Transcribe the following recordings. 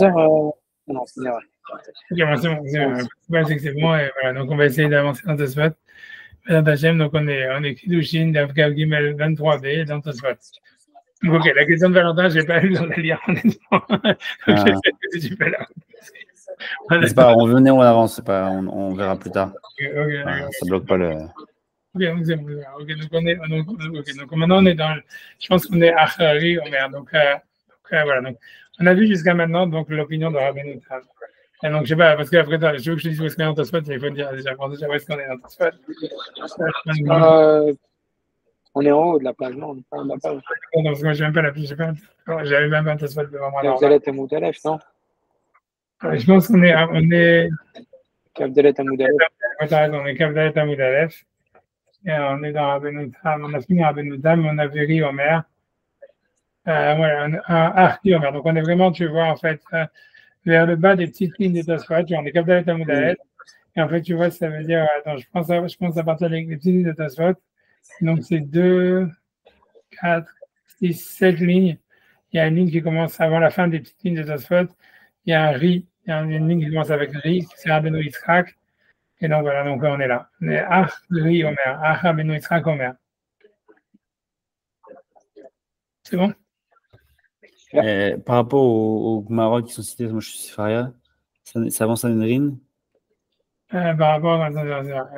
heures. Non, c'est vrai. Ok, bon, c'est bon. C'est bon. Et voilà, donc on va essayer d'avancer dans Tosfot. Dans Hachem, donc on est Kiddushin, Davkav Gimel 23b, dans Tosfot. Donc, ok, la question de Valentin, je n'ai pas eu le temps de la lire, honnêtement. Donc, je sais que tu peux la. C'est pas, on venait, on avance, c'est pas, on verra plus tard. Ça bloque pas le. Ok, donc maintenant on est dans, je pense qu'on est Achari Omer. Donc voilà, donc on a vu jusqu'à maintenant donc l'opinion de Rabbeinu Tam. Et donc je sais pas, parce qu'après je veux que je dise où est-ce qu'on est dans Tosfot, il faut dire déjà où est-ce qu'on est dans Tosfot. On est en haut de la page, non? On est pas en bas de la page. Non, parce que moi j'ai même pas la page, j'avais même pas Tosfot devant moi. Kavdelet Amoud Aleph, non? Je pense qu'on est Kavdelet Amoud Aleph. On est Kavdelet Amoud Aleph. On est dans Rabbeinu Tam, on a fini Rabbeinu Tam, on a vu Ri Omer. Voilà, Ri Omer. Donc on est vraiment, tu vois, en fait, vers le bas des petites lignes de Tosfot, on est Kavdelet Amoud Aleph. Et en fait, tu vois, ça veut dire, attends, je pense à partir des petites lignes de Tosfot. Donc c'est 2, 4, 6, 7 lignes. Il y a une ligne qui commence avant la fin des petites lignes de Tosfot. Il y a un Ri, il y a une ligne qui commence avec Ri, c'est Rabbeinu Yitzhak. Et donc voilà, donc on est là. On est Ri Omer, Rabbeinu Yitzhak Omer. C'est bon? Par rapport aux Maroc qui sont cités, moi je suis Sifaria, ça avance à Nedrin? Par rapport à.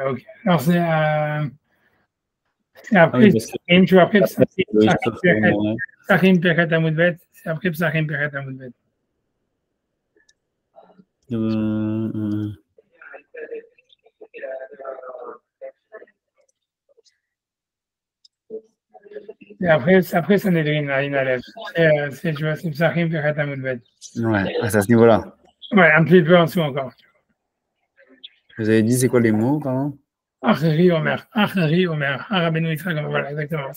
Ok. Alors c'est après, tu vois, après, Psachim Pechet Amoudbet, c'est après Psachim Pechet Amoudbet. Et après Sanhedrin, à Inalef. Tu vois, c'est Psachim Pechet Amoudbet. Ouais, c'est à ce niveau-là. Ouais, un petit peu en dessous encore. Vous avez dit, c'est quoi les mots, pardon? Achari Omer, Rabbeinu Yitzhak Omer, voilà, exactement.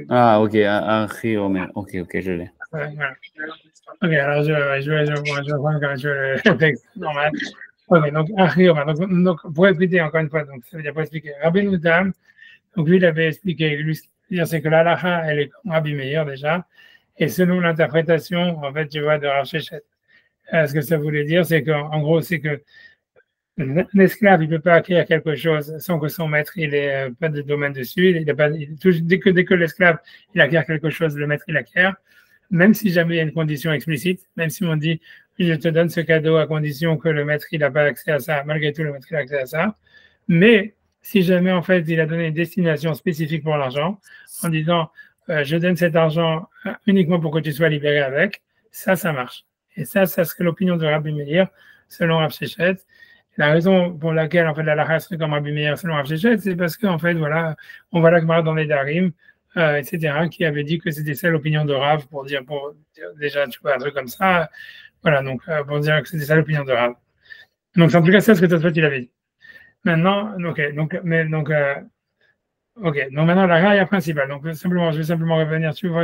Ah, ok, Achari Omer, ok, je l'ai. Ouais, voilà. Ok, alors je reprends le texte normal. Ok, donc Achari Omer, donc pour expliquer encore une fois, donc ça veut dire pour expliquer, Rabbeinu Tam, donc lui il avait expliqué, c'est que la halakha, elle est comme Rabbi Meir déjà, et selon l'interprétation, en fait, tu vois, de Rav Shechet. Ce que ça voulait dire, c'est qu'en gros, c'est que l'esclave, il ne peut pas acquérir quelque chose sans que son maître, il n'ait pas de domaine dessus. Dès que l'esclave, il acquiert quelque chose, le maître, il acquiert. Même si jamais il y a une condition explicite, même si on dit, je te donne ce cadeau à condition que le maître, il n'a pas accès à ça, malgré tout, le maître, il a accès à ça. Mais si jamais, en fait, il a donné une destination spécifique pour l'argent, en disant, je donne cet argent uniquement pour que tu sois libéré avec, ça marche. Et ça serait l'opinion de Rabbi Meir, selon Rav Shechet. La raison pour laquelle, en fait, la halakha serait comme Rabbi Meir selon Rav Shechet, c'est parce qu'en fait, voilà, on voit la Gemara dans les Darim, etc., qui avait dit que c'était ça l'opinion de Rav pour dire déjà, tu vois, un truc comme ça. Voilà, donc, pour dire que c'était ça l'opinion de Rav. Donc, c'est en tout cas ça ce que Tosfot il avait dit. Maintenant, donc maintenant, la raya principale. Donc, je vais simplement revenir sur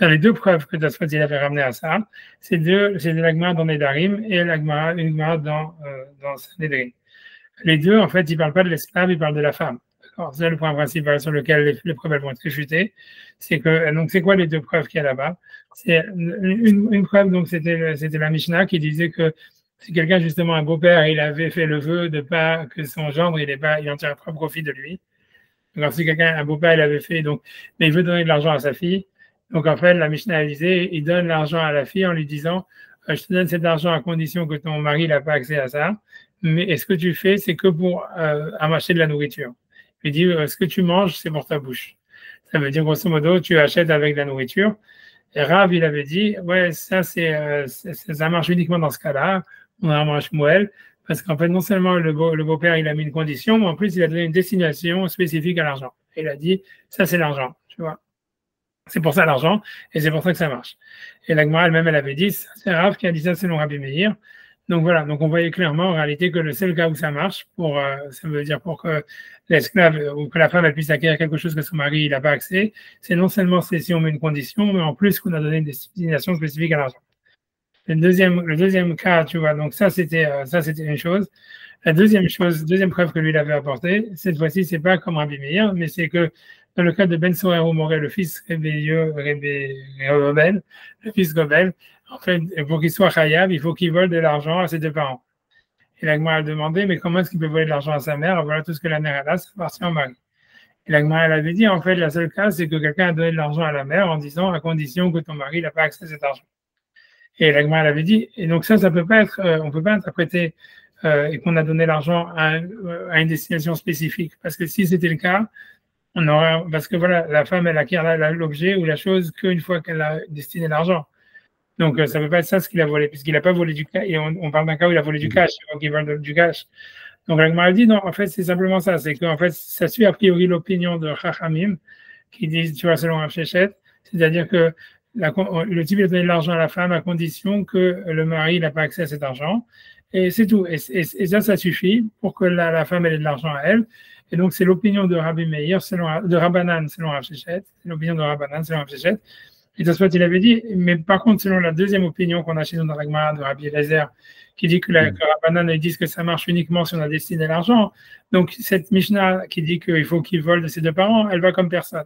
les deux preuves que Tosfot il avait ramenées à ça. C'est la Gemara dans Nedarim et une Gemara dans Sanhedrin. Les deux, en fait, ils ne parlent pas de l'esclave, ils parlent de la femme. C'est le point principal sur lequel les preuves elles vont être réfutées. C'est quoi les deux preuves qu'il y a là-bas? C'est une preuve, donc c'était la Mishnah qui disait que si quelqu'un, justement, un beau-père, il avait fait le vœu de pas que son gendre, il en tire pas profit de lui. Donc, si un beau-père, il avait fait, mais il veut donner de l'argent à sa fille. Donc, en fait, la Mishnah disait, il donne l'argent à la fille en lui disant, je te donne cet argent à condition que ton mari n'a pas accès à ça. Mais ce que tu fais, c'est que pour acheter de la nourriture. Il dit, ce que tu manges, c'est pour ta bouche. Ça veut dire, grosso modo, tu achètes avec de la nourriture. Et Rav, il avait dit, ouais, ça marche uniquement dans ce cas-là. On a un Shmuel, parce qu'en fait, non seulement le beau-père, il a mis une condition, mais en plus, il a donné une destination spécifique à l'argent. Et il a dit, ça, c'est l'argent, tu vois. C'est pour ça l'argent, et c'est pour ça que ça marche. Et la Gemara elle-même, elle avait dit, c'est Rav qui a dit ça selon Rabbi Meir. Donc voilà, donc on voyait clairement en réalité que le seul cas où ça marche, ça veut dire pour que l'esclave ou que la femme elle puisse acquérir quelque chose que son mari n'a pas accès, c'est non seulement si on met une condition, mais en plus qu'on a donné une destination spécifique à l'argent. Le deuxième cas, tu vois, donc ça c'était une chose. La deuxième preuve que lui il avait apportée, cette fois-ci, c'est pas comme Rabbi Meir, mais c'est que dans le cas de Ben Sorer ou Moré, le fils Rebel, le fils Gobel, En fait, pour qu'il soit chayav, il faut qu'il vole de l'argent à ses deux parents. Et la Gemara a demandé, mais comment est-ce qu'il peut voler de l'argent à sa mère? Voilà tout ce que la mère a, ça appartient au mari. Et la Gemara, elle avait dit, en fait, la seule cas, c'est que quelqu'un a donné de l'argent à la mère en disant, à condition que ton mari n'a pas accès à cet argent. Et la Gemara, elle avait dit, et donc ça peut pas être, on peut pas interpréter et qu'on a donné l'argent à une destination spécifique. Parce que si c'était le cas, on aurait, parce que voilà, la femme, elle acquiert l'objet ou la chose qu'une fois qu'elle a destiné l'argent. Donc, ça ne peut pas être ça ce qu'il a volé, puisqu'il n'a pas volé du cash. Et on parle d'un cas où il a volé du cash, donc il vole du cash. Donc, la Gemara dit, non, en fait, c'est simplement ça. C'est qu'en fait, ça suit a priori l'opinion de Chachamim, qui disent, tu vois, selon un Chéchet, c'est-à-dire que le type a donné de l'argent à la femme à condition que le mari n'a pas accès à cet argent. Et c'est tout. Et ça suffit pour que la femme ait de l'argent à elle. Et donc, c'est l'opinion de Rabbi Meir, de Rabbanan, selon Rav Shechet. C'est l'opinion de Rabbanan, selon Rav Shechet. Et Tosfot, il avait dit, mais par contre, selon la deuxième opinion qu'on a chez nous dans la Gemara de Rabbi Eliezer, qui dit que Rabbanan, ils disent que ça marche uniquement si on a destiné l'argent. Donc, cette Mishnah qui dit qu'il faut qu'il vole de ses deux parents, elle va comme personne.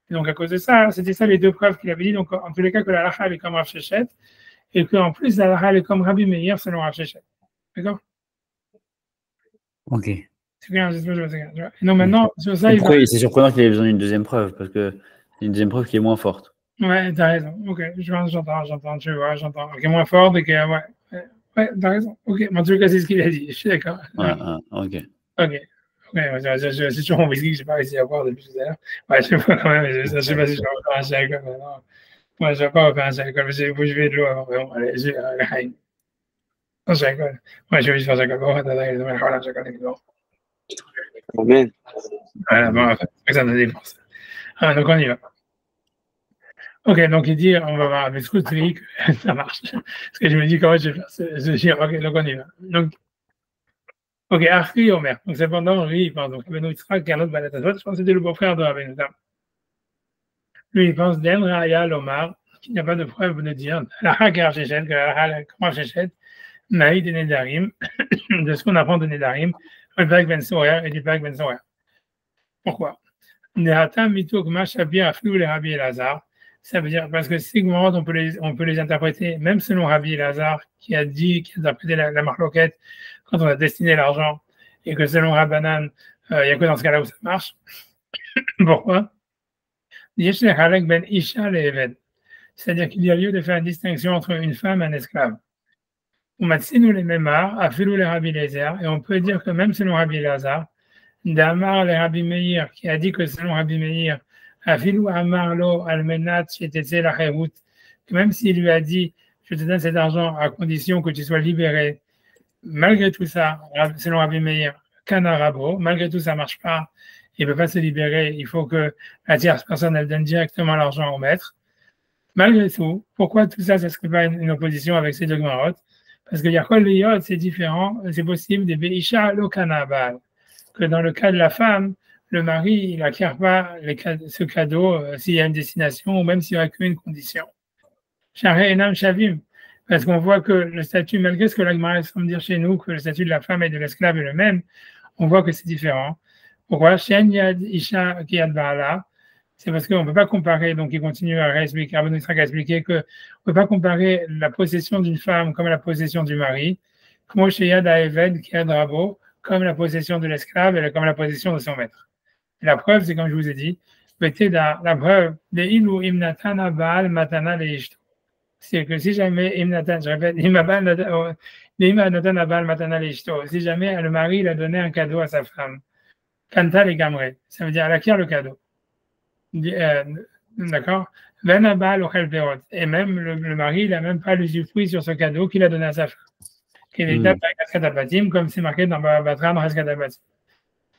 Et donc, à cause de ça, c'était ça les deux preuves qu'il avait dit. Donc, en tous les cas, que la halakha est comme Rav Shechet, et qu'en plus, la halakha est comme Rabbi Meir, selon Rav Shechet. D'accord? Ok. C'est bien, j'espère. Non, maintenant, sur ça, c'est surprenant qu'il ait besoin d'une deuxième preuve, parce que c'est une deuxième preuve qui est moins forte. Ouais, t'as raison. Ok, j'entends, tu vois, j'entends. Ok, moins forte et que, ouais, t'as raison. Ok, mais en tout cas, c'est ce qu'il a dit. Je suis d'accord. Ok. Ok. C'est toujours mon whisky que j'ai pas réussi à boire depuis tout à l'heure. Ouais, je sais pas quand même, je sais pas si je vais refaire un chez alcool maintenant. Ouais, je vais pas refaire un chez alcool, mais il faut que je vais de l'eau avant. Bon, allez, je vais un chez alcool. Ouais, je vais juste faire chez alcool. Voilà, chez alcool. Amen. Voilà, bon, en fait, ça me dépense. Donc, on y va. Ok, donc il dit, on va voir avec Scoutry que ça marche. Parce que je me dis, comment je vais faire ce gire. Ok, donc on y va. Donc, ok, Archi Omer. Donc, cependant, lui, il pense. Donc, Rabbeinu Yitzhak, qui est un autre Balatazot, je pense que c'était le beau-frère de Rabbeinu Tam. Lui, il pense d'En Raya Lomar, qu'il n'y a pas de preuve de dire, la Hakar Shechet, que la Hakar Shechet, Naïd de Nedarim, de ce qu'on apprend de Nedarim, du Père Ben Soria et du Père Ben Soria. Pourquoi? Nehatam Mituk Mashabir Aflou le Rabbi Elazar. Ça veut dire, parce que ces Gemorot, on peut les interpréter, même selon Rabbi Elazar, qui a interprété la marloquette quand on a destiné l'argent, et que selon Rabbanan, il n'y a que dans ce cas-là où ça marche. Pourquoi? C'est-à-dire qu'il y a lieu de faire une distinction entre une femme et un esclave. On m'a nous les mémoires, à Filou les Rabbi Elazar, et on peut dire que même selon Rabbi Elazar, d'Amar le Rabbi Meir, qui a dit que selon Rabbi Meir, Afilou Amarlo Almenat Chetetse la Cherout, que même s'il lui a dit, je te donne cet argent à condition que tu sois libéré, malgré tout ça, selon Rabbi Meir, Kanarabo, malgré tout ça ne marche pas, il ne peut pas se libérer, il faut que la tierce personne elle donne directement l'argent au maître. Malgré tout, pourquoi tout ça ne serait pas une opposition avec ces deux Gemarot? Parce que Yachol Leyot, c'est différent, c'est possible des Beisha Lokanabal, que dans le cas de la femme, le mari, il n'acquiert pas ce cadeau s'il y a une destination ou même s'il n'y a qu'une condition. Charé Enam Shavim, parce qu'on voit que le statut, malgré ce que l'Agmara semble dire chez nous, que le statut de la femme et de l'esclave est le même, on voit que c'est différent. Pourquoi? Shen Yad Isha Kiyad Ba'ala, c'est parce qu'on ne peut pas comparer, donc il continue à expliquer, qu'on ne peut pas comparer la possession d'une femme comme la possession du mari, comme chez Yad Ha'eved Kiyad Rabo, comme la possession de l'esclave et comme la possession de son maître. Et la preuve, c'est comme je vous ai dit, la preuve, c'est que si jamais Imnatan, je répète, si jamais le mari il a donné un cadeau à sa femme, Kanta les Gamre, ça veut dire elle acquiert le cadeau. D'accord? Et même le mari, il n'a même pas l'usufruit sur ce cadeau qu'il a donné à sa femme. Comme c'est marqué dans Batran Raskatabatim.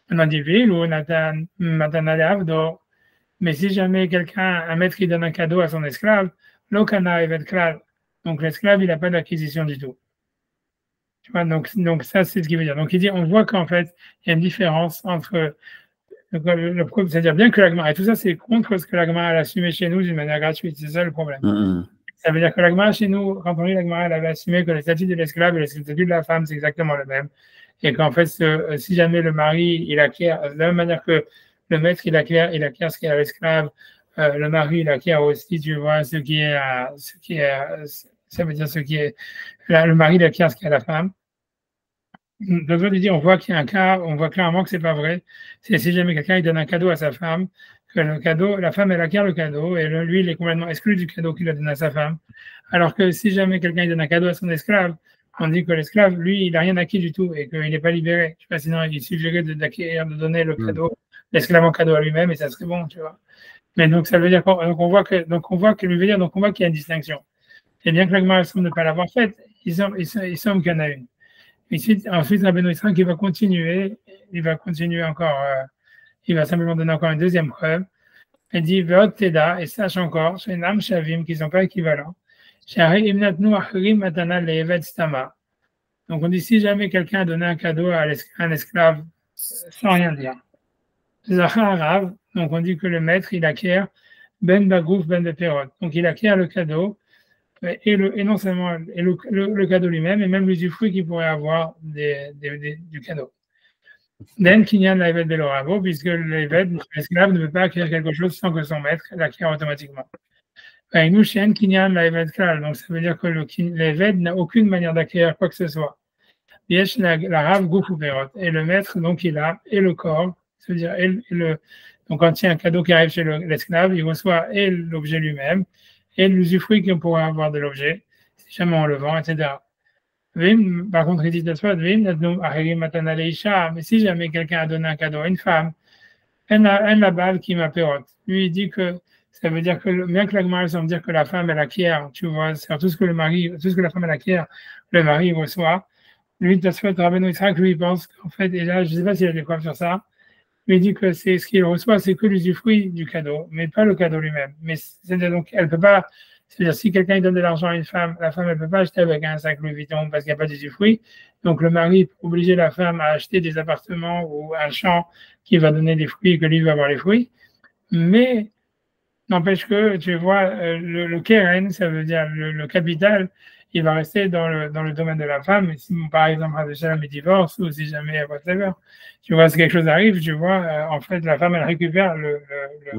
On dit ville ou Nathan mais si jamais un maître qui donne un cadeau à son esclave, l'okana evet klal. Donc l'esclave, il n'a pas d'acquisition du tout. Tu vois, donc ça, c'est ce qu'il veut dire. Donc il dit, on voit qu'en fait, il y a une différence entre c'est-à-dire bien que l'agma, et tout ça, c'est contre ce que l'agma a assumé chez nous d'une manière gratuite. C'est ça le problème. Ça veut dire que l'agma chez nous, quand on lit l'agma, elle avait assumé que le statut de l'esclave et le statut de la femme, c'est exactement le même. Et qu'en fait, si jamais le mari, il acquiert, de la même manière que le maître, il acquiert ce qui est à l'esclave, le mari, il acquiert aussi, tu vois, ce qui est Ça veut dire ce qui est, là, le mari, il acquiert ce qu'il y a à la femme. Donc, je dis, on voit qu'il y a un cas, on voit clairement que c'est pas vrai. C'est si jamais quelqu'un il donne un cadeau à sa femme, que le cadeau, la femme elle acquiert le cadeau et lui il est complètement exclu du cadeau qu'il a donné à sa femme. Alors que si jamais quelqu'un il donne un cadeau à son esclave, on dit que l'esclave, lui, il n'a rien acquis du tout et qu'il n'est pas libéré. Tu vois, sinon il suffirait d'acquérir, de donner le cadeau, l'esclave en cadeau à lui-même et ça serait bon, tu vois. Mais donc ça veut dire qu'on voit que on voit qu'il y a une distinction. Et bien que l'Agma semble ne pas l'avoir faite, il semble qu'il y en a une. Ensuite, Rabbeinu Yitzhak qui va continuer, il va encore, il va simplement donner encore une deuxième preuve. Il dit Ve'od teda, et sache encore, chez Nam Shavim, qui ne sont pas équivalents, Shari Imnatnu Achirim Matana Le'eved Stama. Donc on dit si jamais quelqu'un a donné un cadeau à un esclave sans rien dire. Zachar Arav, donc on dit que le maître, il acquiert Ben Bagouf Ben Beperot. Donc il acquiert le cadeau et non seulement le cadeau lui-même, et même l'usufruit qu'il pourrait avoir du cadeau. Den kinyan l'Eved Beloravo, puisque l'esclave ne peut pas acquérir quelque chose sans que son maître l'acquiert automatiquement. Nous, Shen kinyan l'Eved Klal, donc ça veut dire que l'Eved n'a aucune manière d'acquérir quoi que ce soit. Yesh la Rav Gouf ou Perot, et le maître, donc il a et le corps, c'est-à-dire donc quand il y a un cadeau qui arrive chez l'esclave, il reçoit et l'objet lui-même, et l'usufruit qu'on pourrait avoir de l'objet, si jamais on le vend, etc. Par contre, il dit de soi, mais si jamais quelqu'un a donné un cadeau à une femme, elle la balle qui m'apérote. Lui, il dit que ça veut dire que, bien que la Gemara semble dire que la femme, elle acquiert, tu vois, c'est tout ce que la femme, elle acquiert, le mari reçoit. Lui, de soi, Rabbeinu Yitzhak, lui, il pense qu'en fait, et là, je ne sais pas s'il a des preuves sur ça, mais il dit que c'est ce qu'il reçoit, c'est que l'usufruit du cadeau, mais pas le cadeau lui-même. Mais donc, elle peut pas, c'est-à-dire si quelqu'un donne de l'argent à une femme, la femme elle peut pas acheter avec un sac Louis Vuitton parce qu'il n'y a pas d'usufruit. Donc le mari peut obliger la femme à acheter des appartements ou un champ qui va donner des fruits et que lui va avoir les fruits. Mais n'empêche que, tu vois, le keren, ça veut dire le capital, il va rester dans le domaine de la femme. Et si, par exemple, Abishalom est divorce ou si jamais whatever, tu vois, si quelque chose arrive, tu vois, en fait, la femme, elle récupère le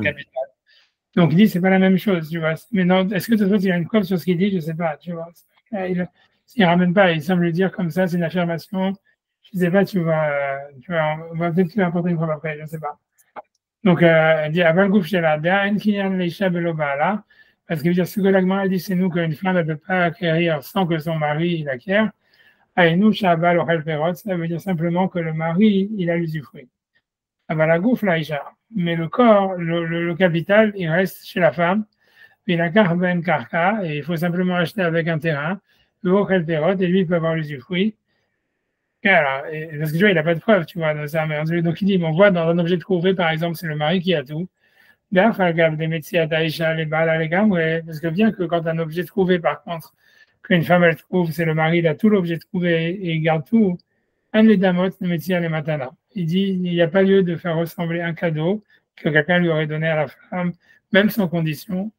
capital. Donc, il dit, c'est pas la même chose, tu vois. Mais non, est-ce que tu vois, il y a une preuve sur ce qu'il dit? Je sais pas, tu vois. Il ramène pas, il semble le dire comme ça, c'est une affirmation. Je sais pas, tu vois, on va peut-être lui apporter une preuve après, je sais pas. Donc, il dit, avant le gouffre chez la parce que ce que l'Agma dit, c'est nous qu'une femme ne peut pas acquérir sans que son mari l'acquiert. Et nous, Shabal Ochel Perot, ça veut dire simplement que le mari, il a l'usufruit. La gouffre, l'Aïcha. Mais le corps, le capital, il reste chez la femme. Puis la carte ben karka, et il faut simplement acheter avec un terrain. Le Ochel Perot, et lui, il peut avoir l'usufruit. Parce que tu vois, il n'a pas de preuve, tu vois, de ça. Donc il dit, on voit dans un objet trouvé, par exemple, c'est le mari qui a tout. Parce que bien que quand un objet trouvé, par contre, qu'une femme elle trouve, c'est le mari, il a tout l'objet trouvé et il garde tout. Il dit, il n'y a pas lieu de faire ressembler un cadeau que quelqu'un lui aurait donné à la femme, même sans condition,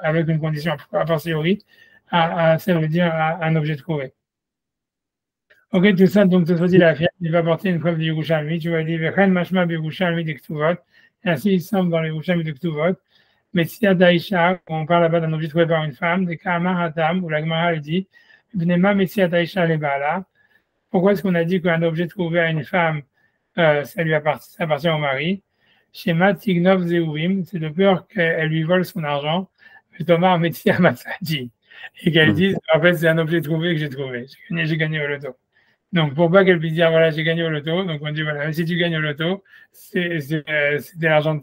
avec une condition a fortiori, ça veut dire à un objet trouvé. Ok, tout ça, donc, il va apporter une preuve du Yerushalmi. Tu vas dire, mashma Yerushalmi de Ktuvot. Et ainsi, il semble dans les Yerushalmi de Ktuvot. Mais si à Daïcha, on parle là-bas d'un objet trouvé par une femme, des Kamar Hatam, où la Gemara elle dit, Bnema Messi à Daïcha les Bala. Pourquoi est-ce qu'on a dit qu'un objet trouvé à une femme, ça appartient au mari? Shema Tignov Zeuvim, c'est de peur qu'elle lui vole son argent. Thomas Messi à Matsadi. Et qu'elle dise, en fait, c'est un objet trouvé que j'ai trouvé. J'ai gagné au loto. Donc, pour pas qu'elle puisse dire, voilà, j'ai gagné au loto, donc on dit, voilà, si tu gagnes au loto, c'est l'argent,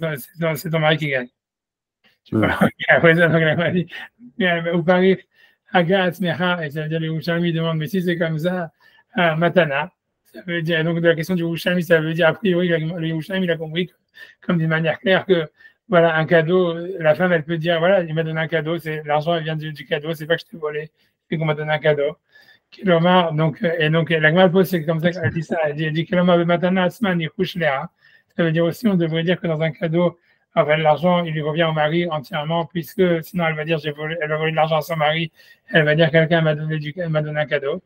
c'est ton mari qui gagne. Après ça, donc, elle m'a dit, au Paris, Haga Atzmecha, et ça veut dire, le Yerushalmi demande, mais si c'est comme ça, Matana, ça veut dire, donc, de la question du Yerushalmi, ça veut dire, a priori, le Yerushalmi, il a compris, comme d'une manière claire, que, voilà, un cadeau, la femme, elle peut dire, voilà, il m'a donné un cadeau, l'argent, elle vient du cadeau, c'est pas que je t'ai volé, c'est qu'on m'a donné un cadeau. Donc la Gemara pose, c'est comme ça qu'elle dit ça. Elle dit ça veut dire aussi, on devrait dire que dans un cadeau, enfin, l'argent, il lui revient au mari entièrement, puisque sinon elle va dire, elle va voler de l'argent à son mari, elle va dire, quelqu'un m'a donné un cadeau.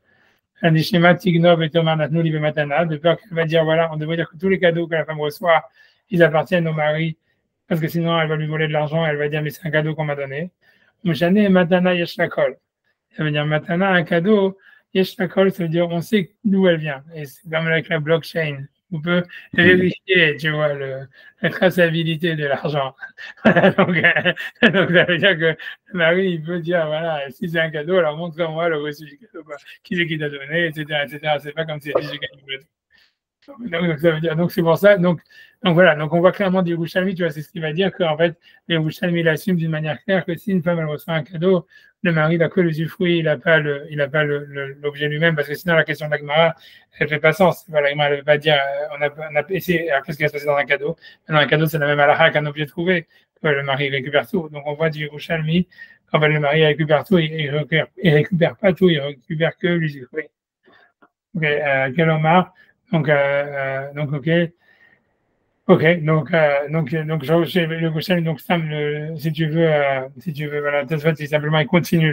Elle dit, schéma Tignov et Thomas Natnou Libe Matana, de peur qu'elle va dire, voilà, on devrait dire que tous les cadeaux que la femme reçoit, ils appartiennent au mari, parce que sinon elle va lui voler de l'argent, elle va dire, mais c'est un cadeau qu'on m'a donné. Mouchane Matana Yeshlakol. Ça veut dire Matana, un cadeau, Yesh Lakol, ça veut dire on sait d'où elle vient. Et c'est comme avec la blockchain. On peut vérifier, tu vois, la traçabilité de l'argent. Donc, ça veut dire que le mari, il peut dire, voilà, si c'est un cadeau, alors montre-moi le reçu du cadeau, quoi. Qui c'est qui t'a donné, etc., etc. C'est pas comme si c'était du cadeau. Donc, ça veut dire, donc c'est pour ça. Donc voilà. Donc on voit clairement du Yerushalmi, tu vois, c'est ce qui va dire qu'en fait, le Yerushalmi il assume d'une manière claire que si une femme elle reçoit un cadeau, le mari n'a que l'usufruit, il n'a pas l'objet lui-même, parce que sinon la question de la Gemara, elle fait pas sens. La Gemara elle ne veut pas dire, on a essayé, qu'est-ce qui va se passer dans un cadeau? Dans un cadeau, c'est la même halakha qu'un objet trouvé. Le mari récupère tout. Donc on voit du Yerushalmi, quand le mari récupère tout, il récupère pas tout, il récupère que l'usufruit. Ok, quel Omar? Donc, ok. Ok, donc, le Goshen, donc, Sam, si tu veux, voilà, c'est simplement, il continue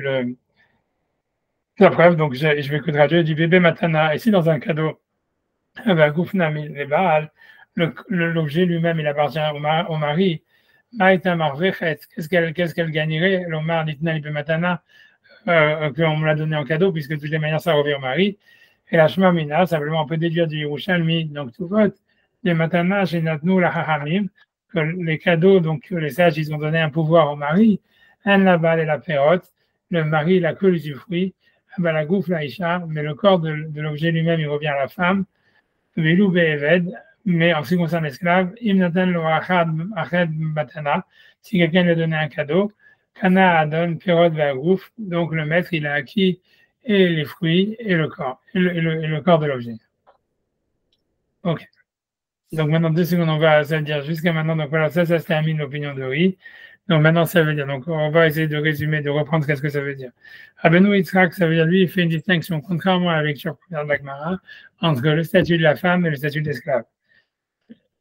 la preuve, donc, je vais que traduire du bébé matana. Et si dans un cadeau, les Baal, l'objet lui-même, il appartient au mari, qu'est-ce qu'elle gagnerait, l'Omar, l'Itna, bébé matana, qu'on me l'a donné en cadeau, puisque de toutes les manières, ça revient au mari. Et la Shema Mina, simplement, on peut déduire du Yerushalmi, donc tout vote, les matana, chez Natnou, la Hachamim, que les cadeaux, donc que les sages, ils ont donné un pouvoir au mari, un labal et la pérote, le mari, il a que l'usufruit, la gouffe, la isha, mais le corps de l'objet lui-même, il revient à la femme, velou be'eved, mais en ce qui concerne l'esclave, im natan lo achad matana, si quelqu'un lui a donné un cadeau, kana adon pérote ve'agouf, donc le maître, il a acquis et les fruits et le corps, et le corps de l'objet. Ok. Donc maintenant, 2 secondes, on va se dire jusqu'à maintenant. Donc voilà, ça se termine l'opinion de Ri. Donc maintenant, ça veut dire, donc on va essayer de résumer, de reprendre qu'est-ce que ça veut dire. Rabbeinu Yitzhak, ça veut dire, lui, il fait une distinction, contrairement à la lecture première de la Gemara, entre le statut de la femme et le statut d'esclave.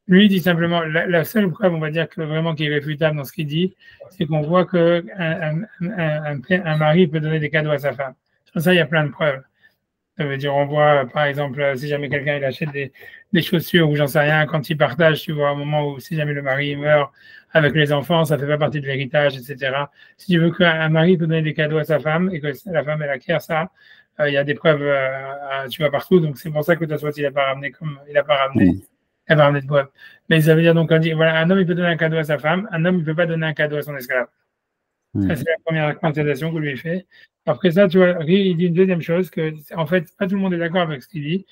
Lui, il dit simplement, la seule preuve, on va dire, que vraiment qui est réfutable dans ce qu'il dit, c'est qu'on voit que un mari peut donner des cadeaux à sa femme. Sur ça, il y a plein de preuves. Ça veut dire, on voit, par exemple, si jamais quelqu'un il achète des chaussures ou j'en sais rien, quand il partage, tu vois, au moment où si jamais le mari meurt avec les enfants, ça fait pas partie de l'héritage, etc. Si tu veux qu'un mari peut donner des cadeaux à sa femme et que la femme elle acquiert ça, il y a des preuves, tu vois, partout. Donc c'est pour ça que de toute façon, il n'a pas ramené elle va ramener de preuves. Mais ça veut dire donc, on dit, voilà, un homme il peut donner un cadeau à sa femme, un homme il peut pas donner un cadeau à son esclave. Ça, c'est la première constatation que lui fait. Après ça, tu vois, il dit une deuxième chose, que en fait, pas tout le monde est d'accord avec ce qu'il dit,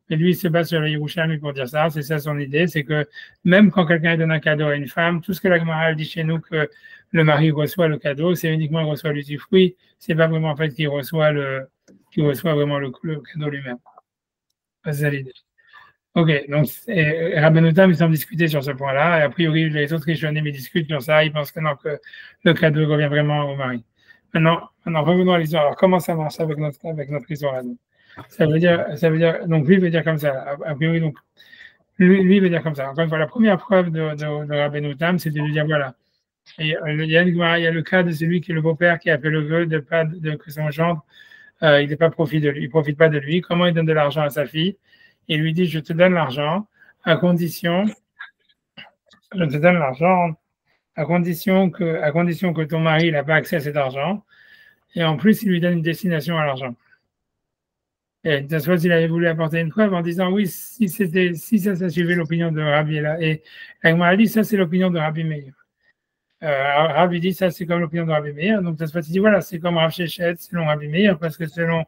mais lui, il se base sur le Yerushalmi pour dire ça. C'est ça son idée, c'est que même quand quelqu'un donne un cadeau à une femme, tout ce que la Gemara dit chez nous que le mari reçoit le cadeau, c'est uniquement qu'il reçoit l'usufruit, c'est pas vraiment en fait qu'il reçoit vraiment le cadeau lui-même. C'est ça l'idée. Ok, donc Rabbeinu Tam, ils semblent discuter sur ce point-là, et a priori, les autres Rishonim, ils discutent sur ça, ils pensent que non, que le cadeau revient vraiment au mari. Maintenant, revenons à l'histoire. Alors, comment ça marche avec notre histoire là? Ça veut dire, donc lui veut dire comme ça, a priori, donc, lui veut dire comme ça. Encore une fois, la première preuve de Rabbeinu Tam, c'est de lui dire, voilà, il y a le cas de celui qui est le beau-père qui a fait le vœu que son gendre, il ne profite pas de lui. Comment il donne de l'argent à sa fille? Il lui dit, je te donne l'argent à condition que ton mari n'a pas accès à cet argent. Et en plus, il lui donne une destination à l'argent. Et de fois, il avait voulu apporter une preuve en disant, oui, si ça suivait l'opinion de Rabbi et Agmara dit, ça c'est l'opinion de Rabbi Meir. Rabbi dit, ça c'est comme l'opinion de Rabbi Meir. Donc, de fois, il dit, voilà, c'est comme Rav Shechet selon Rabbi Meir, parce que selon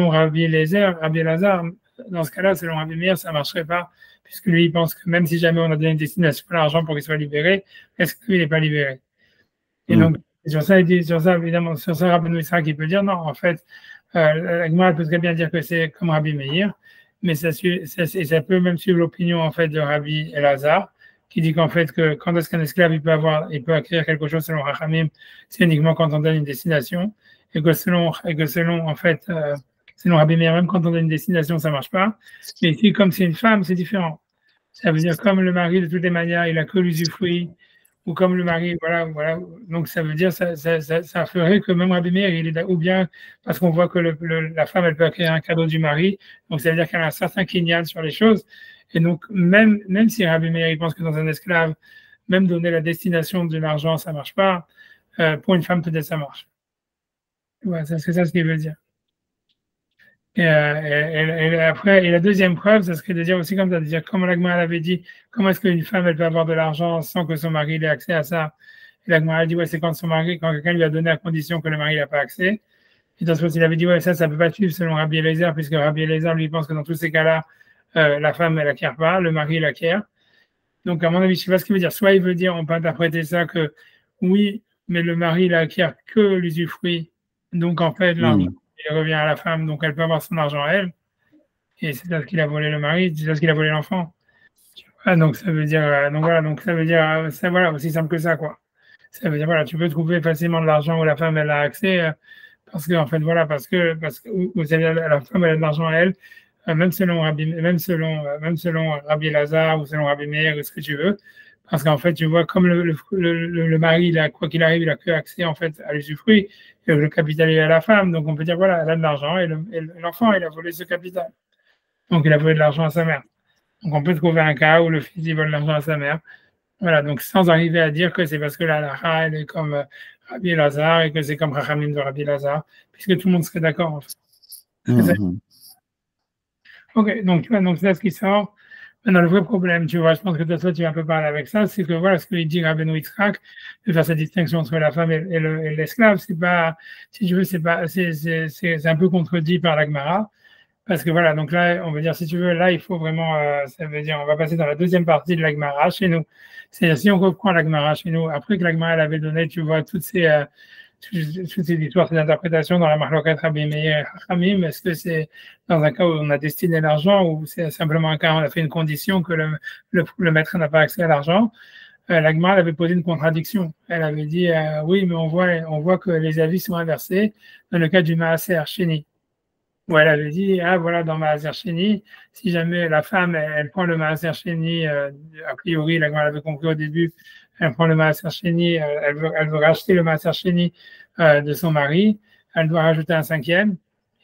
Rabbi Elazar, dans ce cas-là, selon Rabbi Meir, ça ne marcherait pas, puisque lui, il pense que même si jamais on a donné une destination à l'argent pour qu'il soit libéré, est-ce que lui, il n'est pas libéré? Et donc, sur ça, évidemment, sur ça, Rabbeinu Yitzhak, il peut dire, non, en fait, la Gemara peut très bien dire que c'est comme Rabbi Meir, mais ça peut même suivre l'opinion, en fait, de Rabbi Elazar, qui dit qu'en fait, que quand est-ce qu'un esclave, il peut acquérir quelque chose selon Rachamim, c'est uniquement quand on donne une destination, et que selon en fait, selon Rabbi Meir, même quand on donne une destination, ça ne marche pas. Mais ici, comme c'est une femme, c'est différent. Ça veut dire comme le mari, de toutes les manières, il a que l'usufruit, ou comme le mari, voilà. Donc ça veut dire, ça ferait que même Rabbi Meir, il est là, ou bien parce qu'on voit que la femme, elle peut acquérir un cadeau du mari, donc ça veut dire qu'elle a un certain kinyan sur les choses. Et donc, même si Rabbi Meir, il pense que dans un esclave, même donner la destination de l'argent, ça ne marche pas, pour une femme, peut-être ça marche. Ouais, c'est ça ce qu'il veut dire. Après, et la deuxième preuve, ça serait de dire aussi comme ça, de dire, comme l'Agma avait dit, comment est-ce qu'une femme, elle peut avoir de l'argent sans que son mari ait accès à ça? Et l'Agma a dit, ouais, c'est quand son mari, quand quelqu'un lui a donné à condition que le mari n'a pas accès. Et dans ce cas, il avait dit, ouais, ça peut pas suivre selon Rabbi Eliezer, puisque Rabbi Eliezer, lui, pense que dans tous ces cas-là, la femme, elle acquiert pas, le mari, il acquiert. Donc, à mon avis, je sais pas ce qu'il veut dire. Soit il veut dire, on peut interpréter ça que, oui, mais le mari, il acquiert que l'usufruit. Donc, en fait, l'argent, il revient à la femme, donc elle peut avoir son argent à elle. Et c'est ça ce qu'il a volé le mari, c'est ça ce qu'il a volé l'enfant. Donc ça veut dire, donc voilà, donc ça veut dire, ça, voilà, aussi simple que ça, quoi. Ça veut dire, voilà, tu peux trouver facilement de l'argent où la femme, elle a accès, parce que, en fait, voilà, parce que où la femme, elle a de l'argent à elle, même selon Rabbi Lazare ou selon Rabbi Meir ou ce que tu veux, parce qu'en fait, tu vois, comme le mari, il a, quoi qu'il arrive, il a que accès, en fait, à l'usufruit, et le capital est à la femme, donc on peut dire, voilà, elle a de l'argent, et l'enfant, il a volé ce capital. Donc, il a volé de l'argent à sa mère. Donc, on peut trouver un cas où le fils, il vole de l'argent à sa mère. Voilà, donc sans arriver à dire que c'est parce que la halakha, elle est comme Rabbi Lazare et que c'est comme Chachamim de Rabbi Lazare, puisque tout le monde serait d'accord, en fait. Ok, donc, tu vois, donc c'est là ce qui sort. Maintenant, le vrai problème, tu vois, je pense que toi, tu vas un peu parler avec ça, c'est que voilà, ce qu'il dit Rabbeinu Yitzhak, de faire cette distinction entre la femme et l'esclave, c'est pas, si tu veux, c'est un peu contredit par la Gemara. Parce que voilà, donc là, on va dire, si tu veux, là, il faut vraiment, ça veut dire, on va passer dans la deuxième partie de la Gemara chez nous. C'est-à-dire, si on reprend la Gemara chez nous, après que la Gemara, elle avait donné, tu vois, toutes ces histoires, ces interprétations dans la Mahlokat Rabbi Meir et Chachamim, est-ce que c'est dans un cas où on a destiné l'argent ou c'est simplement un cas où on a fait une condition que le maître n'a pas accès à l'argent? La Gemara avait posé une contradiction. Elle avait dit, oui, mais on voit que les avis sont inversés dans le cas du Maaser Sheni. Où elle avait dit, ah voilà, dans Maaser Sheni, si jamais la femme, elle prend le Maaser Sheni, a priori, la Gemara l'avait compris au début, elle prend le Maaser Sheni, elle veut racheter le Maaser Sheni de son mari, elle doit rajouter un cinquième.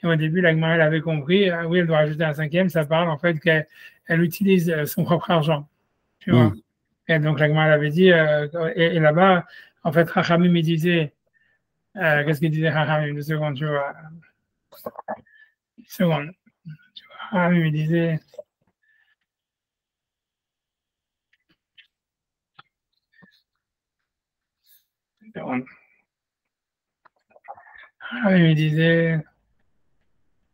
Et au début, la Gemara l'avait compris, oui, elle doit rajouter un cinquième, ça parle en fait qu'elle utilise son propre argent. Tu vois. Et donc la Gemara l'avait dit, et là-bas, en fait, Chachamim, il disait, qu'est-ce qu'il disait Chachamim, une seconde, tu vois. Une seconde. Tu vois, Chachamim, il disait.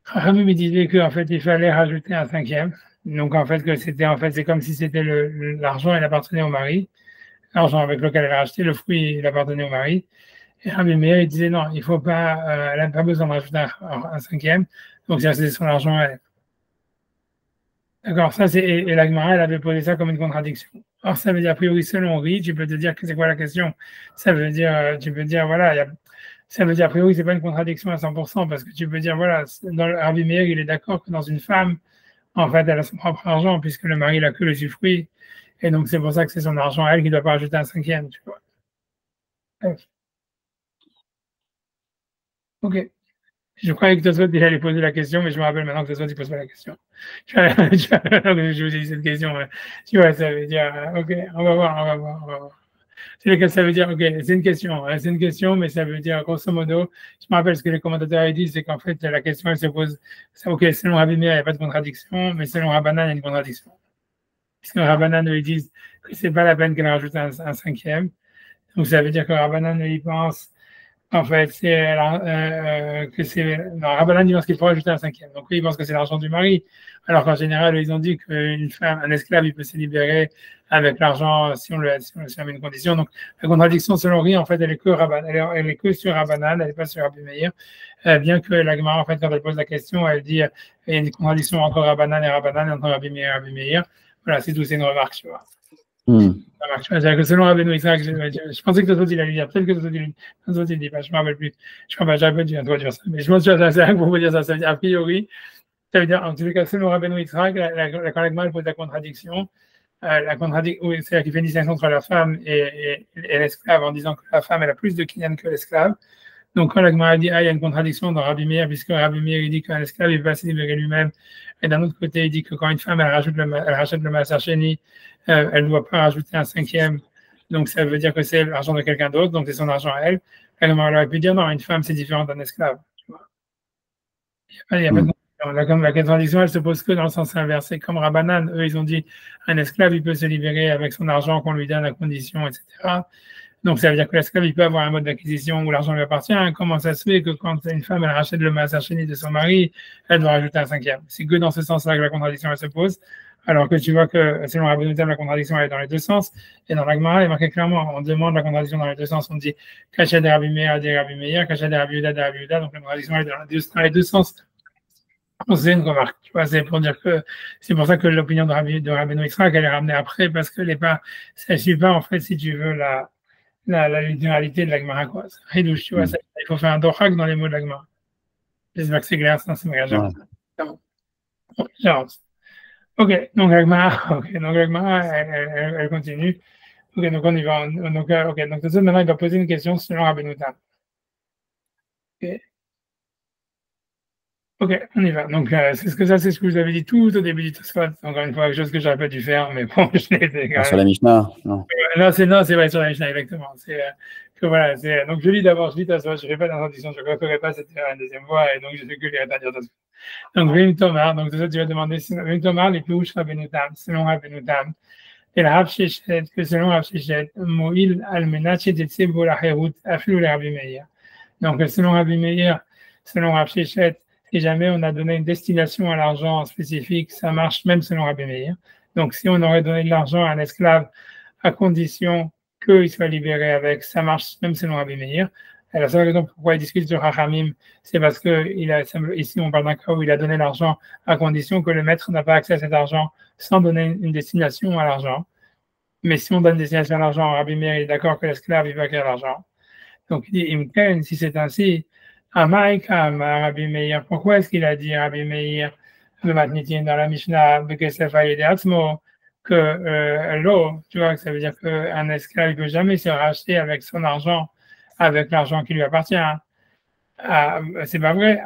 Chachamim, il disait qu'en fait, il fallait rajouter un cinquième. Donc, en fait, c'est comme si c'était l'argent, il appartenait au mari. L'argent avec lequel elle a racheté, le fruit, il appartenait au mari. Et Rabbi Meir, il disait non, il faut pas, elle n'a pas besoin de rajouter un cinquième. Donc, c'est son argent à elle. D'accord, ça et la Gemara, elle avait posé ça comme une contradiction. Alors, ça veut dire, a priori, selon Ri, tu peux te dire que c'est quoi la question? Ça veut dire, tu peux dire, voilà, ça veut dire, a priori, c'est pas une contradiction à 100%, parce que tu peux dire, voilà, dans le Rabbi Meir, il est d'accord que dans une femme, en fait, elle a son propre argent, puisque le mari, il a que le usufruit. Et donc, c'est pour ça que c'est son argent à elle qui ne doit pas rajouter un cinquième, tu vois. Ok. Je croyais que Tosfot déjà allait poser la question, mais je me rappelle maintenant que Tosfot ne pose pas la question. Je vous ai dit cette question. Tu vois, ça veut dire, ok, on va voir. C'est lequel ça veut dire, ok, c'est une question, mais ça veut dire, grosso modo, je me rappelle ce que les commentateurs ont dit, c'est qu'en fait, la question, elle se pose, ok, selon Rabbi Meir, il n'y a pas de contradiction, mais selon Rabbanan, il y a une contradiction. Puisque Rabbanan, ils disent que c'est pas la peine qu'elle rajoute un cinquième. Donc, ça veut dire que Rabbanan, il pense, en fait, Rabbanan, il pense qu'il faut rajouter un cinquième. Donc, oui, il pense que c'est l'argent du mari. Alors qu'en général, ils ont dit qu'une femme, un esclave, il peut se libérer avec l'argent si on met une condition. Donc, la contradiction, selon Ri, en fait, elle est que sur Rabbanan, elle n'est pas sur Rabbi Meir. Bien que la Gemara, en fait, quand elle pose la question, elle dit il y a une contradiction entre Rabbanan et entre Rabbi Meir et Rabbi Meir. Voilà, c'est tout, c'est une remarque, tu vois. Ça marche. C'est-à-dire que selon Rabbeinu Yitzhak, je pensais que Tosfot il allait dire, peut-être que Tosfot il dit pas, je ne me rappelle plus. Je crois pas, j'avais pas dû introduire ça. Mais je pense que c'est rien pour vous dire ça. Ça veut dire, a priori, ça veut dire, en tout cas, selon Rabbeinu Yitzhak, quand la Gemara pose la contradiction, c'est-à-dire qu'il fait une distinction entre la femme et l'esclave en disant que la femme, elle a plus de kinyan que l'esclave. Donc, quand la Gemara dit, il y a une contradiction dans Rabbi Meir, puisque Rabbi Meir, il dit qu'un esclave, il peut pas se libérer lui-même. Et d'un autre côté, il dit que quand une femme, elle rachète le Maaser Sheni, elle ne doit pas rajouter un cinquième. Donc, ça veut dire que c'est l'argent de quelqu'un d'autre, donc c'est son argent à elle. Elle aurait pu dire non, une femme, c'est différent d'un esclave. Tu vois. Il n'y a pas de contradiction. La contradiction, elle se pose que dans le sens inverse. C'est comme Rabbanan, eux, ils ont dit un esclave, il peut se libérer avec son argent qu'on lui donne à condition, etc. Donc, ça veut dire que l'esclave, il peut avoir un mode d'acquisition où l'argent lui appartient. Comment ça se fait que quand une femme, elle rachète le massachini de son mari, elle doit rajouter un cinquième? C'est que dans ce sens-là que la contradiction, elle se pose. Alors que tu vois que, selon Rabbeinu Tam, la contradiction, elle est dans les deux sens. Et dans la Gemara, il est marqué clairement, on demande la contradiction dans les deux sens. On dit, Kacha de Rabbi Meir, de Rabbi Meir, Kacha de Rabbi Yehuda, de Rabbi Yehuda. Donc, la contradiction, elle est dans les deux sens. C'est une remarque, tu vois, c'est pour dire que c'est pour ça que l'opinion de Rabbeinu Yitzhak, elle est ramenée après, parce que ça ne suit pas, en fait, si tu veux, la littéralité de la Gemara, quoi. Ridouche, tu vois, il faut faire un dohak dans les mots de la Gemara. J'espère que c'est clair, sinon c'est méga Ok, donc la Gemara, elle continue. Ok, donc on y va. Donc tout ça, maintenant, il va poser une question selon Rabbeinu Tam. Ok, on y va. Donc, c'est ce que vous avez dit tout au début du Tosfot. Encore une fois, quelque chose que j'aurais pas dû faire, mais bon, je l'ai fait quand même. Sur la Mishnah, non. Non, c'est vrai, sur la Mishnah, exactement. Donc, je lis d'abord, Tosfot, je ne fais pas d'introduction, je ne referai pas cette une deuxième fois, et donc, je fais que lire Tosfot. Donc, Vim Tomar, donc, ça, tu vas demander, Vim Tomar, les plus Rabbeinu Tam, selon Rabbeinu Tam. Et la Rav Shechet, que selon Rav Shechet, Moïl al-Menat Shetetze bo la Cherut, aflu le Rabbi Meir. Donc, selon Rabbi Meir, selon Rav Shechet, si jamais on a donné une destination à l'argent spécifique, ça marche même selon Rabbi Meir. Donc, si on aurait donné de l'argent à un esclave à condition qu'il soit libéré avec, ça marche même selon Rabbi Meir. Et la seule raison pourquoi il discute sur Hachamim, c'est parce que ici, on parle d'un cas où il a donné l'argent à condition que le maître n'a pas accès à cet argent sans donner une destination à l'argent. Mais si on donne une destination à l'argent, Rabbi Meir est d'accord que l'esclave, il va acquérir l'argent. Donc, il dit, Imken, si c'est ainsi, Amaïkam, Rabbi Meir, pourquoi est-ce qu'il a dit Rabbi Meir, le matnitin dans la Mishnah, que l'eau, tu vois, ça veut dire qu'un esclave ne peut jamais se racheter avec son argent, avec l'argent qui lui appartient. C'est pas vrai.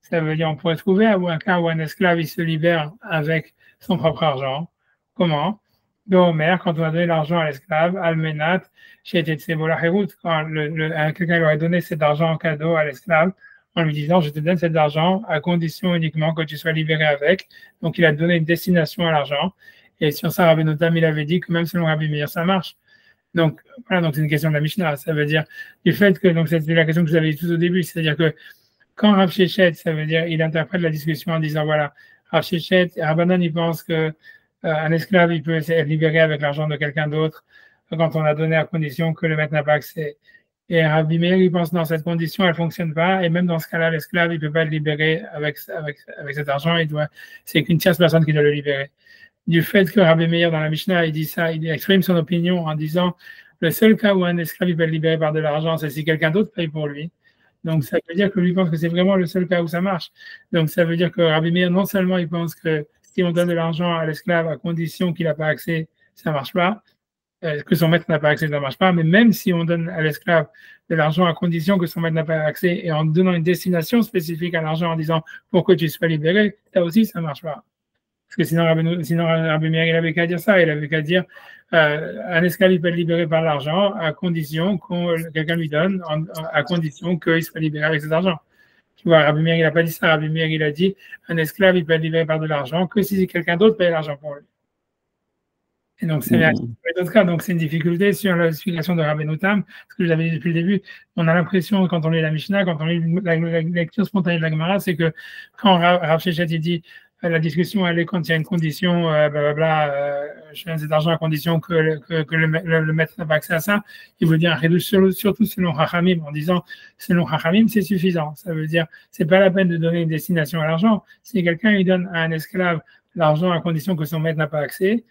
Ça veut dire on pourrait trouver un cas où un esclave il se libère avec son propre argent. Comment? D'Omer, quand on a donné l'argent à l'esclave, Almenat, chez Tetsebola Herout, quand quelqu'un lui aurait donné cet argent en cadeau à l'esclave, en lui disant je te donne cet argent à condition uniquement que tu sois libéré avec. Donc il a donné une destination à l'argent. Et sur ça, Rabbeinu Tam, il avait dit que même selon Rabbi Meir, ça marche. Donc voilà, donc c'est une question de la Mishnah. Ça veut dire du fait que, donc c'était la question que vous avez dit tout au début, c'est-à-dire que quand Rav Shechet, ça veut dire il interprète la discussion en disant voilà, Rav Shechet, Rabbanan, il pense que un esclave, il peut être libéré avec l'argent de quelqu'un d'autre quand on a donné à condition que le maître n'a pas accès. Et Rabbi Meir, il pense que dans cette condition, elle ne fonctionne pas. Et même dans ce cas-là, l'esclave, il ne peut pas être libéré avec cet argent. C'est qu'une tierce personne qui doit le libérer. Du fait que Rabbi Meir, dans la Mishnah, il dit ça, il exprime son opinion en disant le seul cas où un esclave peut être libéré par de l'argent, c'est si quelqu'un d'autre paye pour lui. Donc, ça veut dire que lui pense que c'est vraiment le seul cas où ça marche. Donc, ça veut dire que Rabbi Meir, non seulement il pense que si on donne de l'argent à l'esclave à condition qu'il n'a pas accès, ça ne marche pas, que son maître n'a pas accès, ça ne marche pas, mais même si on donne à l'esclave de l'argent à condition que son maître n'a pas accès et en donnant une destination spécifique à l'argent en disant pour que tu sois libéré, ça aussi, ça ne marche pas. Parce que sinon Rabbi Meir, il avait qu'à dire ça, il avait qu'à dire un esclave il peut être libéré par l'argent à condition que quelqu'un lui donne, à condition qu'il soit libéré avec cet argent. Tu vois, Rabbi Meir, il n'a pas dit ça. Rabbi Meir, il a dit un esclave il peut être libéré par de l'argent que si quelqu'un d'autre paye l'argent pour lui. Et donc, c'est d'autres cas. Donc, c'est une difficulté sur l'explication de Rabbeinu Tam. Ce que je l'avais dit depuis le début, on a l'impression, quand on lit la Mishnah, quand on lit la lecture spontanée de la Gemara, c'est que quand Rav Shechet il dit la discussion, elle est quand il y a une condition, je donne cet argent à condition que le maître n'a pas accès à ça, il veut dire surtout selon Hachamim, en disant selon Hachamim, c'est suffisant. Ça veut dire, c'est pas la peine de donner une destination à l'argent. Si quelqu'un il donne à un esclave l'argent à condition que son maître n'a pas accès,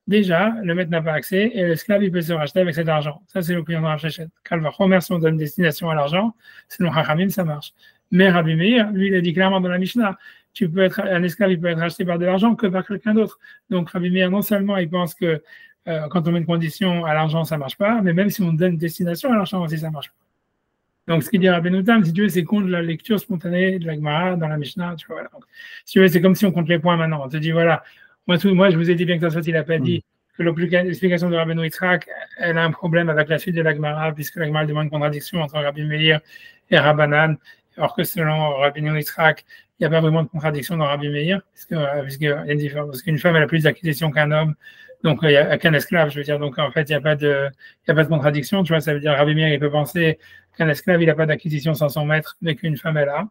déjà, le maître n'a pas accès et l'esclave, il peut se racheter avec cet argent. Ça, c'est l'opinion de Rav Shechet. Kalvachomer, si on donne une destination à l'argent, selon Hachamim, ça marche. Mais Rabbi Meir, lui, il a dit clairement dans la Mishnah, un esclave, il peut être racheté par de l'argent que par quelqu'un d'autre. Donc, Rabbi Meir, non seulement, il pense que quand on met une condition à l'argent, ça ne marche pas, mais même si on donne une destination à l'argent aussi, ça ne marche pas. Donc, ce qu'il dit Rabbeinu Tam, si tu veux, c'est contre la lecture spontanée de la Gemara dans la Mishnah. Tu vois, voilà. Donc, si tu veux, c'est comme si on compte les points maintenant. On te dit, voilà, moi je vous ai dit bien que Tosfot, il n'a pas dit l'explication de Rabbeinu Yitzhak, elle a un problème avec la suite de la Gemara, puisque la Gemara demande une contradiction entre Rabbi Meir et Rabbanan, alors que selon Rabbeinu Yitzhak, il n'y a pas vraiment de contradiction dans Rabbi Meir, parce qu'une femme elle a plus d'acquisition qu'un homme, donc il n'y a qu'un esclave, je veux dire, donc en fait il n'y a pas de contradiction, tu vois, ça veut dire Rabbi Meir il peut penser qu'un esclave il n'a pas d'acquisition sans son maître, mais qu'une femme elle a,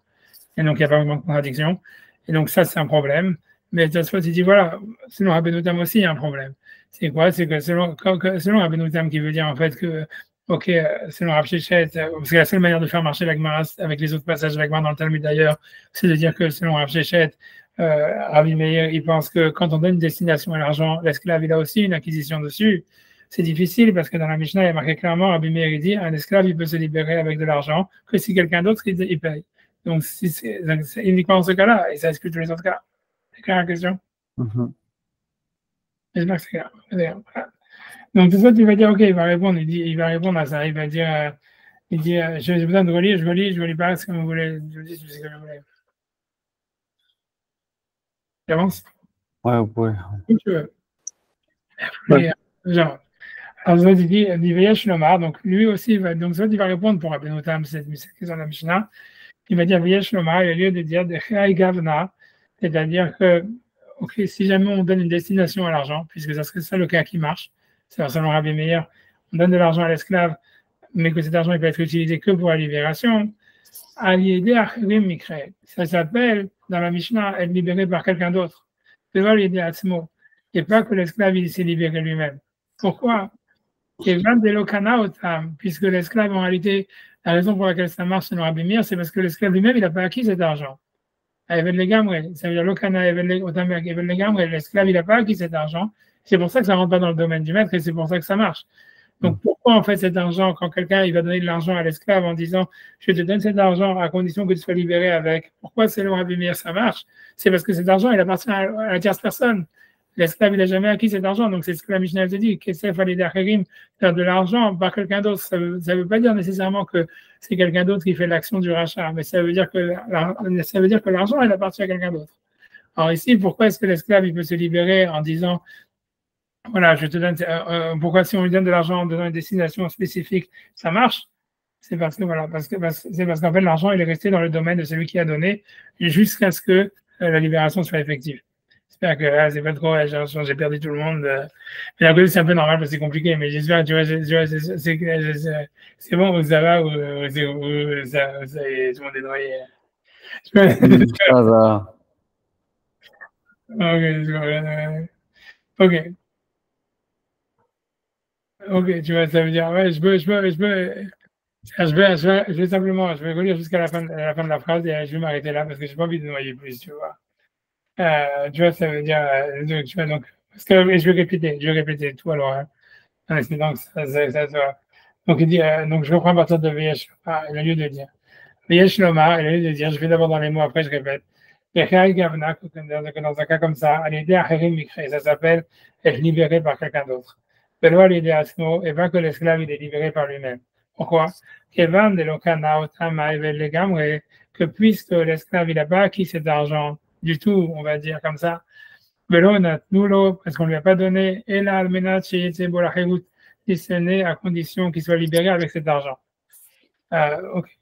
et donc il n'y a pas vraiment de contradiction, et donc ça c'est un problème. Mais de toute façon, tu dis, voilà, selon Rabbeinu Tam aussi, il y a un problème. C'est quoi? C'est que selon Rabbeinu Tam, qui veut dire en fait que, ok, selon Rav Shechet, parce que la seule manière de faire marcher la Gemara avec les autres passages de la Gemara dans le Talmud d'ailleurs, c'est de dire que selon Rav Shechet, Rabbi Meir, il pense que quand on donne une destination à l'argent, l'esclave, il a aussi une acquisition dessus. C'est difficile parce que dans la Mishnah, il y a marqué clairement, Rabbi Meir, il dit, un esclave, il peut se libérer avec de l'argent que si quelqu'un d'autre, il paye. Donc, c'est uniquement en ce cas-là, et ça exclut tous les autres cas. C'est clair la question? J'espère que c'est clair. Voilà. Donc, tout ça, tu vas dire, ok, il va répondre à ça. Il va dire, j'ai besoin de relire, je relis pas ce que vous voulez. Je dis ce que vous voulez. J'avance? Ouais, ouais. Si tu veux. Genre. Alors, ça, il dit, Viveyesh Lomar, donc lui aussi, il va répondre pour Rabbeinu Tam, cette question de la Mishnah. Il va dire, Viveyesh Lomar, il a lieu de dire, de Chai Gavna, c'est-à-dire que, ok, si jamais on donne une destination à l'argent, puisque ça serait ça le cas qui marche, c'est selon Rabbi Meir, on donne de l'argent à l'esclave, mais que cet argent il peut être utilisé que pour la libération, ça s'appelle, dans la Mishnah, être libéré par quelqu'un d'autre. C'est pas l'idée à ce mot. Et pas que l'esclave il s'est libéré lui-même. Pourquoi? Puisque l'esclave, en réalité, la raison pour laquelle ça marche selon Rabbi Meir, c'est parce que l'esclave lui-même, il n'a pas acquis cet argent. Ça veut dire l'esclave, il n'a pas acquis cet argent. C'est pour ça que ça ne rentre pas dans le domaine du maître et c'est pour ça que ça marche. Donc, pourquoi, en fait, cet argent, quand quelqu'un il va donner de l'argent à l'esclave en disant je te donne cet argent à condition que tu sois libéré avec, pourquoi selon Rabbi Meir ça marche? C'est parce que cet argent, il appartient à la tierce personne. L'esclave, il n'a jamais acquis cet argent. Donc, c'est ce que la Mishnah te dit. Qu'est-ce qu'il fallait faire de l'argent par quelqu'un d'autre? Ça veut pas dire nécessairement que c'est quelqu'un d'autre qui fait l'action du rachat, mais ça veut dire que l'argent, il appartient à quelqu'un d'autre. Alors ici, pourquoi est-ce que l'esclave, il peut se libérer en disant, voilà, je te donne, pourquoi si on lui donne de l'argent en donnant une destination spécifique, ça marche? C'est parce que, voilà, c'est parce qu'en fait, l'argent, il est resté dans le domaine de celui qui a donné jusqu'à ce que la libération soit effective. J'espère que c'est pas trop, j'ai perdu tout le monde. Mais d'un côté, c'est un peu normal parce que c'est compliqué, mais j'espère, tu vois, c'est bon, ça va, ou tout le monde est noyé. Ça va. Ok, tu vois, ça veut dire, ouais, je vais simplement, je vais relire jusqu'à la fin de la phrase et je vais m'arrêter là parce que j'ai pas envie de noyer plus, tu vois. Tu vois, ça veut dire, tu vois, donc, parce que je vais répéter tout alors, en espérant que ça soit. Donc, il dit, donc, je reprends à partir de Veyesh, il a lieu de dire. Veyesh Lomar, il a lieu de dire, je vais d'abord dans les mots, après je répète. Dans un cas comme ça, à l'idée à ça s'appelle être libéré par quelqu'un d'autre. Et pas que l'esclave il est libéré par lui-même. Pourquoi? Que puisque l'esclave il n'a pas acquis cet argent du tout, on va dire comme ça, parce qu'on ne lui a pas donné, et là, si ce n'est à condition qu'il soit libéré avec cet argent. Okay.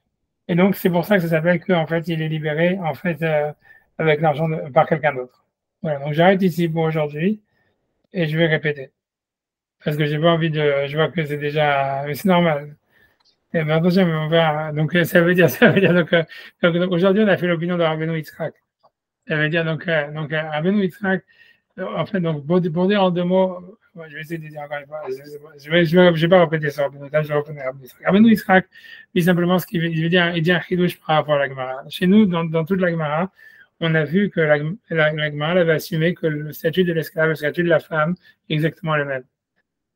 Et donc, c'est pour ça que ça s'appelle qu'en fait, il est libéré, en fait, avec l'argent par quelqu'un d'autre. Voilà, donc j'arrête ici pour aujourd'hui et je vais répéter. Parce que j'ai pas envie de. Je vois que c'est déjà. Mais c'est normal. Et ben, attention, mais on va. Donc, ça veut dire. Donc aujourd'hui, on a fait l'opinion de Rabbeinu Yitzhak. Ça veut dire, Rabbeinu Yitzhak, en fait, donc, pour dire en deux mots, je vais essayer de dire encore une fois. Je vais pas répéter ça. Je vais reprendre Rabbeinu Yitzhak. Rabbeinu Yitzhak dit simplement ce qu'il veut dire. Il dit un chidouche par rapport à la Gemara. Chez nous, dans toute la Gemara, on a vu que la Gemara avait assumé que le statut de l'esclave et le statut de la femme est exactement le même.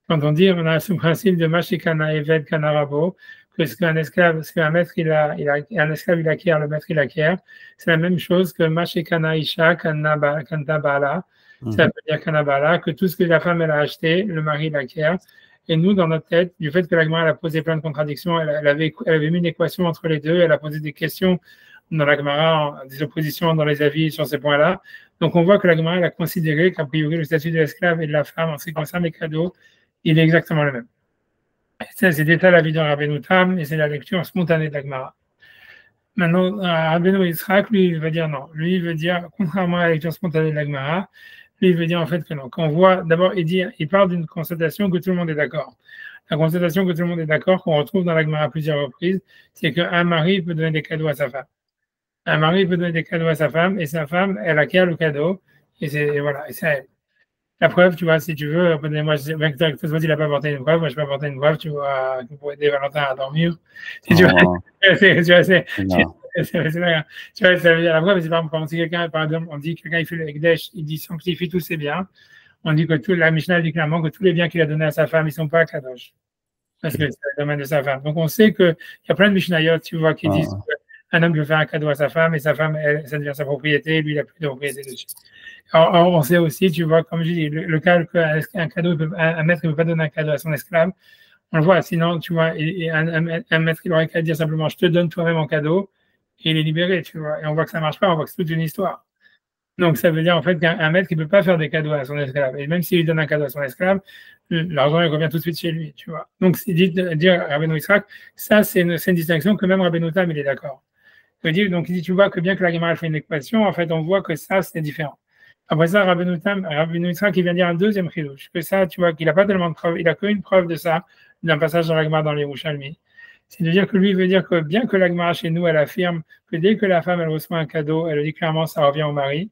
Quand on dit, on a ce principe de Mashikana Eved Kanarabo, que ce qu'un esclave, ce qu'un maître un esclave il acquiert, le maître il acquiert, c'est la même chose que Mashikana Isha Kantabala, ça veut dire Kanabala, que tout ce que la femme elle a acheté, le mari l'acquiert. Et nous, dans notre tête, du fait que la Gemara a posé plein de contradictions, elle avait mis une équation entre les deux, elle a posé des questions dans la Gemara, des oppositions dans les avis sur ces points-là. Donc, on voit que la Gemara a considéré qu'a priori, le statut de l'esclave et de la femme en ce qui concerne les cadeaux, il est exactement le même. C'était ça l'avis de Rabbeinu Tam, et c'est la lecture spontanée de la Gemara. Maintenant, Rabbeinu Yitzhak, lui, il veut dire non. Lui, il veut dire, contrairement à la lecture spontanée de la Gemara, lui, il veut dire en fait que non. Quand on voit, d'abord, il parle d'une constatation que tout le monde est d'accord. La constatation que tout le monde est d'accord, qu'on retrouve dans la Gemara à plusieurs reprises, c'est qu'un mari peut donner des cadeaux à sa femme. Un mari peut donner des cadeaux à sa femme, et sa femme, elle acquiert le cadeau, et voilà, et c'est elle. La preuve, tu vois, si tu veux, moi, il n'a pas apporté une preuve, moi, je peux apporter une preuve, tu vois, pour aider Valentin à dormir. Si tu vois, ça veut dire la preuve, c'est par exemple, si quelqu'un, par exemple, on dit quelqu'un, il fait le Ekdesh, il dit sanctifie tous ses biens, on dit que la Mishnah dit clairement que tous les biens qu'il a donnés à sa femme, ils ne sont pas à Kadosh. Parce que c'est le domaine de sa femme. Donc, on sait qu'il y a plein de Mishnayot, tu vois, qui disent qu'un homme peut faire un cadeau à sa femme, et sa femme, ça devient sa propriété, lui, il n'a plus de propriété dessus. Alors, on sait aussi, tu vois, comme je dis, le cas qu'un cadeau, un maître ne peut pas donner un cadeau à son esclave, on le voit, sinon, tu vois, un maître, il aurait qu'à dire simplement, je te donne toi-même en cadeau, et il est libéré, tu vois. Et on voit que ça ne marche pas, on voit que c'est toute une histoire. Donc, ça veut dire, en fait, qu'un maître, il ne peut pas faire des cadeaux à son esclave. Et même s'il donne un cadeau à son esclave, l'argent, il revient tout de suite chez lui, tu vois. Donc, c'est dire Rabbeinu Yitzhak, ça, c'est une distinction que même Rabbeinu Tam, il est d'accord. Donc, il dit, tu vois que bien que la Gemara fait une équation, en fait, on voit que ça, c'est différent. Après ça, Rabbeinu Yitzhak, il vient dire un deuxième chidouche, que ça, tu vois, qu'il n'a pas tellement de preuves, il n'a qu'une preuve de ça, d'un passage dans la Gemara dans les Yerushalmi. C'est-à-dire que lui, il veut dire que bien que la Gemara chez nous, elle affirme que dès que la femme, elle reçoit un cadeau, elle dit clairement, ça revient au mari.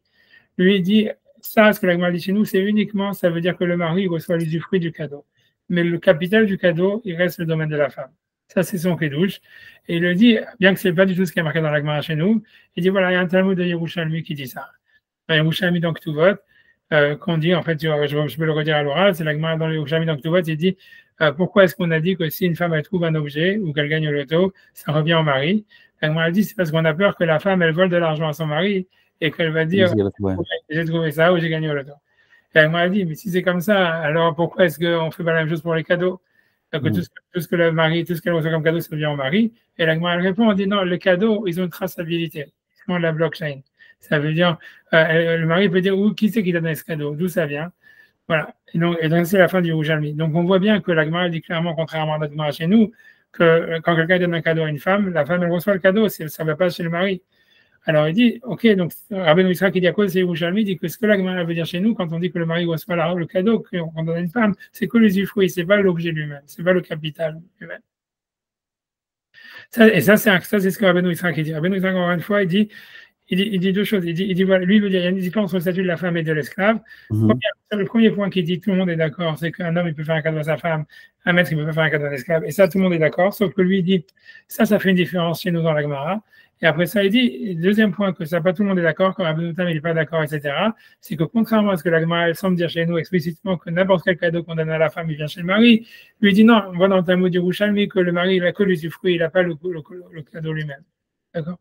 Lui, il dit, ça, ce que la Gemara dit chez nous, c'est uniquement, ça veut dire que le mari reçoit l'usufruit du cadeau. Mais le capital du cadeau, il reste le domaine de la femme. Ça, c'est son chidouche. Et il le dit, bien que ce n'est pas du tout ce qui est marqué dans la Gemara chez nous, il dit, voilà, il y a un Talmud de Yerushalmi qui dit ça. Yerushalmi dans Ktuvot, qu'on dit, en fait, je peux le redire à l'oral, c'est la Gemara dans le Yerushalmi dans Ktuvot, il dit, pourquoi est-ce qu'on a dit que si une femme, elle trouve un objet ou qu'elle gagne au loto, ça revient au mari? La Gemara dit, c'est parce qu'on a peur que la femme, elle vole de l'argent à son mari et qu'elle va dire, j'ai trouvé ça ou j'ai gagné au loto. Et la Gemara dit, mais si c'est comme ça, alors pourquoi est-ce qu'on ne fait pas la même chose pour les cadeaux? Que tout ce que le mari, tout ce qu'elle reçoit comme cadeau, ça revient au mari. Et la Gemara répond, on dit, non, les cadeaux, ils ont une traçabilité. Ils font de la blockchain. Ça veut dire, le mari peut dire, qui c'est qui t'a donné ce cadeau, d'où ça vient. Voilà. Et donc c'est la fin du Yerushalmi. Donc, on voit bien que la Gemara dit clairement, contrairement à la Gemara chez nous, que quand quelqu'un donne un cadeau à une femme, la femme, elle reçoit le cadeau, ça ne va pas chez le mari. Alors, il dit, OK, donc, Rabbeinu Yitzhak qui dit à cause c'est Yerushalmi, dit que ce que la Gemara veut dire chez nous, quand on dit que le mari reçoit le cadeau qu'on donne à une femme, c'est que l'usufruit, ce n'est pas l'objet lui-même, ce n'est pas le capital lui-même. Ça, c'est ce que Rabbeinu Yitzhak dit. Rabbeinu Yitzhak, encore une fois, il dit deux choses. Il dit voilà, lui, il veut dire, il y a une différence entre le statut de la femme et de l'esclave. Le premier point qu'il dit, tout le monde est d'accord, c'est qu'un homme, il peut faire un cadeau à sa femme, un maître, il peut pas faire un cadeau à l'esclave. Et ça, tout le monde est d'accord, sauf que lui, il dit, ça fait une différence chez nous dans la Gemara. Et après ça, il dit, deuxième point, que ça, pas tout le monde est d'accord, quand Rabbeinu Tam, il n'est pas d'accord, etc., c'est que contrairement à ce que la Gemara, elle semble dire chez nous explicitement que n'importe quel cadeau qu'on donne à la femme, il vient chez le mari, lui, il dit non, on voit dans le Talmud du Yerushalmi que le mari, il a que l'usufruit, il n'a pas le cadeau lui-même. D'accord?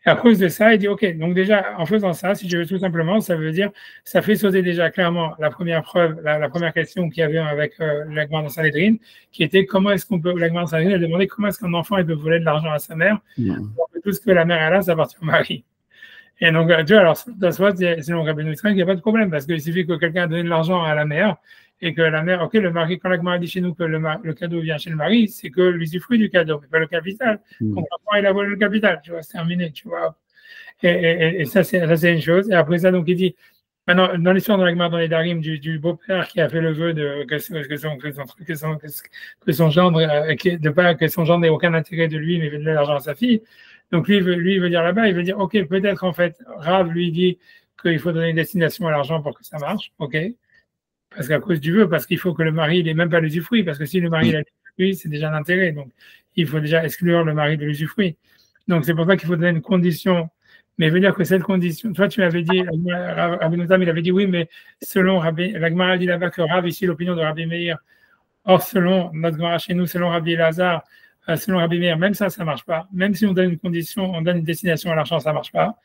Et à cause de ça, il dit, OK, donc déjà, en faisant ça, si je veux tout simplement, ça veut dire, ça fait sauter déjà clairement la première preuve, la première question qu'il y avait avec la Gemara de Sanhedrin, qui était comment est-ce qu'on peut, la Gemara de Sanhedrin, elle demandait comment est-ce qu'un enfant, il peut voler de l'argent à sa mère, alors que tout ce que la mère a là, ça appartient au mari. Et donc, tu vois, alors, selon Rabbeinu Yitzhak, il n'y a pas de problème, parce qu'il suffit que quelqu'un donne de l'argent à la mère, et que la mère, OK, le mari, quand la Gemara dit chez nous que le cadeau vient chez le mari, c'est que l'usufruit du cadeau, mais pas le capital. Donc, l'enfant, il a volé le capital, tu vois, c'est terminé, tu vois. Et ça, c'est une chose. Et après ça, donc, il dit, maintenant, dans l'histoire de la Gemara dans les Darim, du beau-père qui a fait le vœu que son gendre n'ait aucun intérêt de lui, mais veut donner l'argent à sa fille. Donc, lui, il veut dire là-bas, il veut dire, OK, peut-être, en fait, Rav lui dit qu'il faut donner une destination à l'argent pour que ça marche, OK. Parce qu'à cause du vœu, parce qu'il faut que le mari n'ait même pas l'usufruit, parce que si le mari a l'usufruit, c'est déjà un intérêt. Donc, il faut déjà exclure le mari de l'usufruit. Donc, c'est pour ça qu'il faut donner une condition. Mais veut dire que cette condition, toi, tu m'avais dit, Rabbeinu Tam, il avait dit oui, mais selon Rabbi, la Gemara dit là-bas que Rav, ici, l'opinion de Rabbi Meir. Or, selon notre Gemara chez nous, selon Rabbi Elazar, selon Rabbi Meir, même ça ne marche pas. Même si on donne une condition, on donne une destination à l'argent, ça ne marche pas.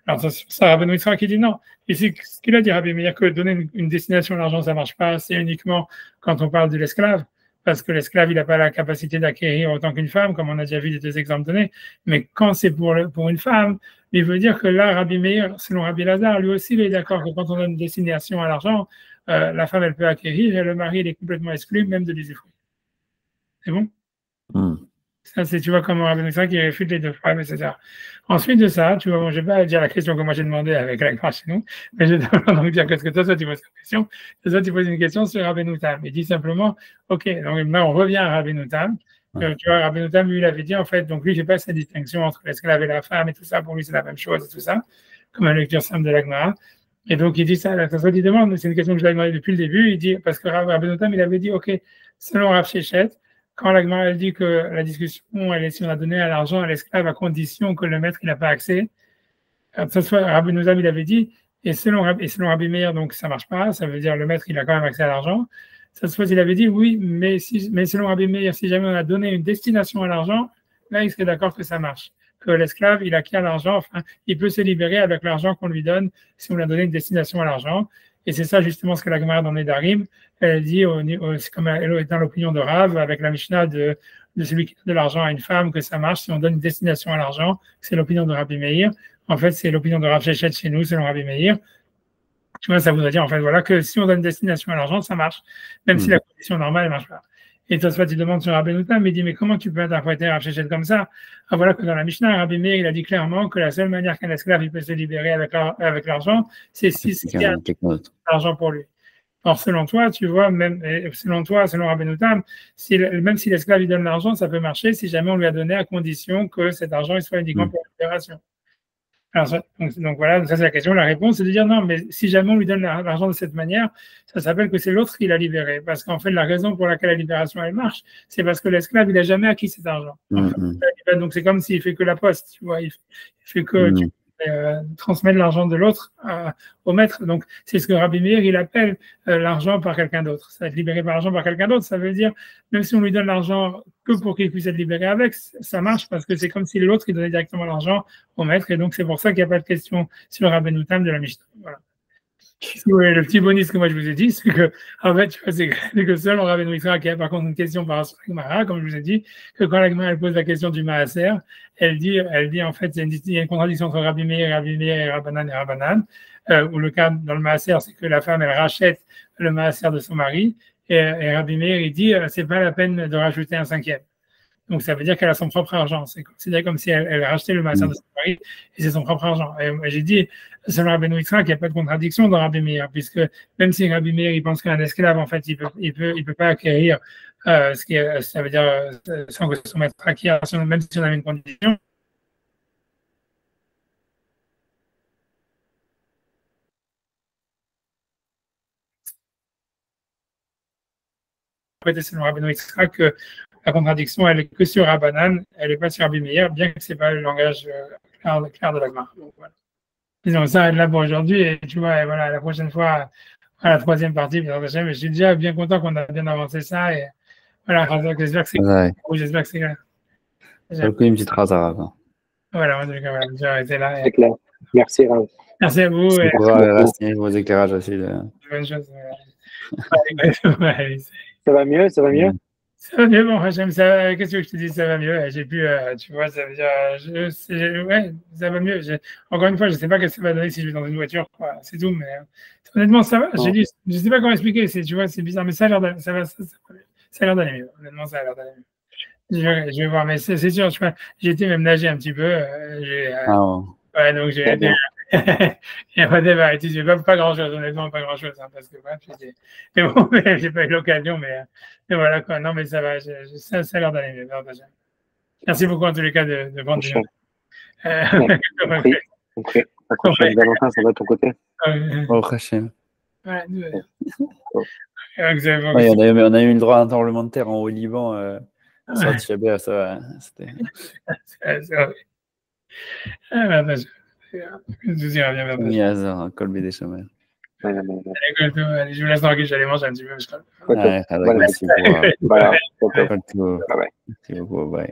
Alors, ça, Rabbeinu Yitzhak qui dit non. Ici, ce qu'il a dit, Rabbi Meir, que donner une destination à l'argent, ça ne marche pas, c'est uniquement quand on parle de l'esclave. parce que l'esclave, il n'a pas la capacité d'acquérir autant qu'une femme, comme on a déjà vu les 2 exemples donnés. Mais quand c'est pour une femme, il veut dire que là, Rabbi Meir, selon Rabbi Lazare, lui aussi, il est d'accord que quand on donne une destination à l'argent, la femme, elle peut acquérir et le mari, il est complètement exclu, même de l'usufruit. C'est bon? Ça, c'est, tu vois, comment Rabbi Meir qui réfute les 2 frères, etc. Ensuite de ça, tu vois, bon, je ne vais pas dire la question que moi j'ai demandé avec la grâce chez nous, mais je vais donc dire qu'est-ce que toi, tu poses une question, toi, tu poses une question sur Rabbeinu Tam. Il dit simplement, OK, donc maintenant, on revient à Rabbeinu Tam. Tu vois, Rabbeinu Tam, lui, il avait dit, en fait, donc lui, il ne fait pas cette distinction entre l'esclave et la femme et tout ça, pour lui, c'est la même chose et tout ça, comme la lecture simple de la Gemara. Et donc, il dit ça, la personne, il demande, c'est une question que je lui ai demandé depuis le début, il dit, parce que Rabbeinu Tam, il avait dit, OK, selon Rav Shechet, quand la Gemara elle dit que la discussion, elle est si on a donné à l'argent à l'esclave à condition que le maître il n'a pas accès, ça soit Rabbi Nozam il avait dit, et selon Rabbi Meir, donc ça marche pas, ça veut dire le maître il a quand même accès à l'argent. Ça soit il avait dit oui, mais selon Rabbi Meir, si jamais on a donné une destination à l'argent, là il serait d'accord que ça marche, que l'esclave il acquiert l'argent, enfin il peut se libérer avec l'argent qu'on lui donne si on lui a donné une destination à l'argent. Et c'est ça justement ce que la Gemara dans Nedarim, elle dit, c'est comme elle est dans l'opinion de Rav, avec la Mishnah de celui qui donne de l'argent à une femme, que ça marche si on donne une destination à l'argent. C'est l'opinion de Rabbi Meir. En fait, c'est l'opinion de Rav Shechet chez nous, selon Rabbi Meir. Tu vois, ça voudrait dire en fait voilà que si on donne une destination à l'argent, ça marche, même si la condition normale ne marche pas. Et toi, tu demandes sur Rabbi Noutam, mais il dit mais comment tu peux interpréter Rav Shechet comme ça? Ah, voilà que dans la Mishnah, Rabbi Meir, il a dit clairement que la seule manière qu'un esclave il peut se libérer avec l'argent, c'est si il y a l'argent pour lui. Or, selon toi, tu vois, même selon toi, selon Rabbi Noutam, même si l'esclave il donne l'argent, ça peut marcher si jamais on lui a donné à condition que cet argent il soit uniquement pour la libération. Alors, donc voilà, ça c'est la question. La réponse, c'est de dire non, mais si jamais on lui donne l'argent de cette manière, ça s'appelle que c'est l'autre qui l'a libéré. Parce qu'en fait, la raison pour laquelle la libération elle marche, c'est parce que l'esclave il n'a jamais acquis cet argent. Donc c'est comme s'il fait que la poste, tu vois, il fait que transmettre l'argent de l'autre au maître. Donc c'est ce que Rabbi Meir il appelle l'argent par quelqu'un d'autre. Ça va être libéré par l'argent par quelqu'un d'autre. Ça veut dire même si on lui donne l'argent que pour qu'il puisse être libéré avec, ça marche parce que c'est comme si l'autre il donnait directement l'argent au maître. Et donc c'est pour ça qu'il n'y a pas de question sur le Rabbeinu Tam de la Mishnah. Voilà. Le petit bonus que moi je vous ai dit, c'est que en fait, c'est que seul Rabbeinu Yitzhak qui a par contre une question par rapport à la Gemara, comme je vous ai dit, que quand la Gemara elle pose la question du Maaser, elle dit en fait il y a une contradiction entre Rabbi Meir et Rabbanan, où le cas dans le Maaser, c'est que la femme elle rachète le Maaser de son mari, et Rabbi Meir il dit c'est pas la peine de rajouter un 5e. Donc, ça veut dire qu'elle a son propre argent. C'est considéré comme si elle a racheté le maaser de son mari et c'est son propre argent. Et j'ai dit, selon Rabbeinu Yitzhak, qu'il n'y a pas de contradiction dans Rabbi Meir, puisque même si Rabbi Meir, il pense qu'un esclave, en fait, il peut pas acquérir ce qui est, ça veut dire, sans que son maître acquiert, même si on avait une condition. Après, selon Rabbeinu Yitzhak, que la contradiction, elle est que sur Rabbanan, elle n'est pas sur Rabbi Meir, bien que ce n'est pas le langage clair de la Gemara. Donc voilà. Disons, ça là pour aujourd'hui, et tu vois, et voilà, la prochaine fois, à la 3e partie, je suis déjà bien content qu'on a bien avancé ça, et voilà, j'espère que c'est clair. J'espère que c'est clair. J'ai une petite phrase arabe. Voilà, en tout cas, voilà, j'ai arrêté là. C'est clair. Merci, Rav. Merci à vous. Merci pour vos éclairages aussi. Bonne chose. Ça va mieux? Ça va mieux? Ça va mieux, bon, Hachem, qu'est-ce que je te dis, ça va mieux. J'ai pu, tu vois, ça veut dire, ouais, ça va mieux. Encore une fois, je ne sais pas ce que ça va donner si je vais dans une voiture, quoi. C'est tout, mais honnêtement, ça va. J'ai dit, je ne sais pas comment expliquer, tu vois, c'est bizarre, mais ça a l'air d'aller mieux. Honnêtement, ça a l'air d'aller mieux. Je vais voir, mais c'est sûr, tu vois, j'ai été même nager un petit peu. Ouais, donc j'ai été. Il n'y a pas de variété, j'ai pas grand-chose, honnêtement, pas grand-chose, hein, parce que bref, mais bon, j'ai pas eu l'occasion, mais voilà quoi. Non, mais ça va, ça a l'air d'aller mieux. Merci beaucoup en tous les cas de prendre du Ok. Valentin, ça va de ton côté? Oh, Hachem. Voilà, on a eu le droit à un tremblement de terre en Haut-Liban. Ça va. C'était. Je Colbé des chemins. Allez, je vous laisse tranquille, j'allais manger un petit peu. Merci beaucoup. Bye bye. Merci beaucoup. Bye.